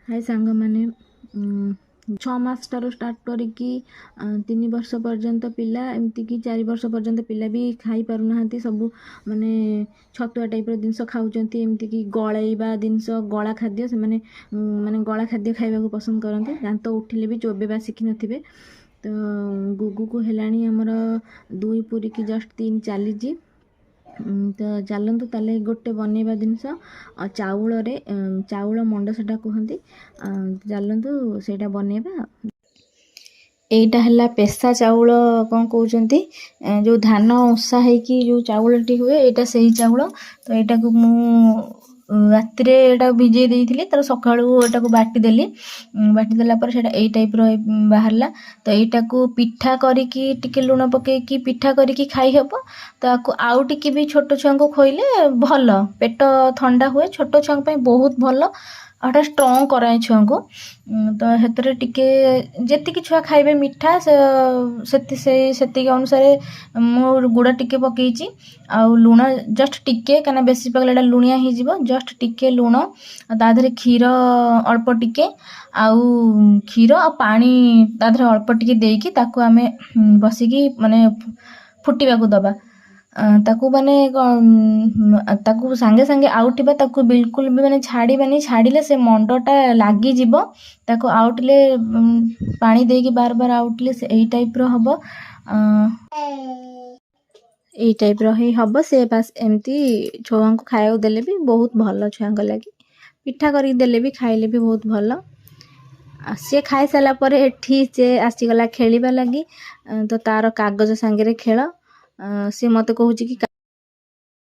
हाय सांग मैंने 6 मास स्टार्ट करिकी 3 वर्ष पर्यंत पिला एमती कि 4 वर्ष पर्यंत पिला भी खाई पारुना सब माने छतुआ टाइप जिनस खाऊंती एमती कि गलैबा जिनस गला खाद्य से माने गला खाद्य खाइबा को पसंद करते दांत उठिले भी चोबेबा शिखि नथिबे। तो गुगु को हेलाणी हमर 2 पूरी की जस्ट 3 चलीजी। तो चलतु ताले गोटे बनैबा जिनस चाउल रे चाउल मंड सेटा कहती चलतु सेटा बनैबा। एटा हला पेसा चाउल कौन कहते जो धान ओसा होगी जो चाउलटी हुए एटा सही चाउल। तो एटा को मु रात्रे एटा भिजे देइथिली तर सकाळू एटा को बाटी देली बाटी देला पर सेटा एई टाइप रो बाहरला। तो एटा को पिठा करिकी टिके लूण पकेकी पिठा करिकी खाई हेबो। तो आकु आउ टिके भी छोट छुआ को खोइले भल पेट ठंडा हुए छोट छुआ पे बहुत भल आटा स्ट्रॉन्ग कराए छुआ को। तो हेतरे टिके जेतिकी छुआ खाइबे मिठा से अनुसार मो गुड़ा टिके पकेची आउ लूण जस्ट टिके कना बेसी पकलेटा लुणिया ही जीवो जस्ट टिके लूण ता धरे क्षीर अल्प टिके आउ क्षीर आ पानी ता धरे अल्प टिके देकी ताकू आमे बसिकी माने फुटिबा को दबा ताकू माने ताकू सांगे सांगे आउटिबा ताकू बिल्कुल भी माने छाड़ीबानी छाड़िले से मंडटा लागी जीवो ताकू आउटले पानी देकी बार बार आउटले से एई टाइप रो हबो एई टाइप रो ही हबो से बस एमती छुआ को खाया देले भी बहुत भल छुआ को लगी पिठा करी देले भी खाइले भी बहुत भल। सी खाई सारा पर एठी से आसीगला खेलिबा लगी तो तार कागज सांगे रे खेल सी मते कहूची कि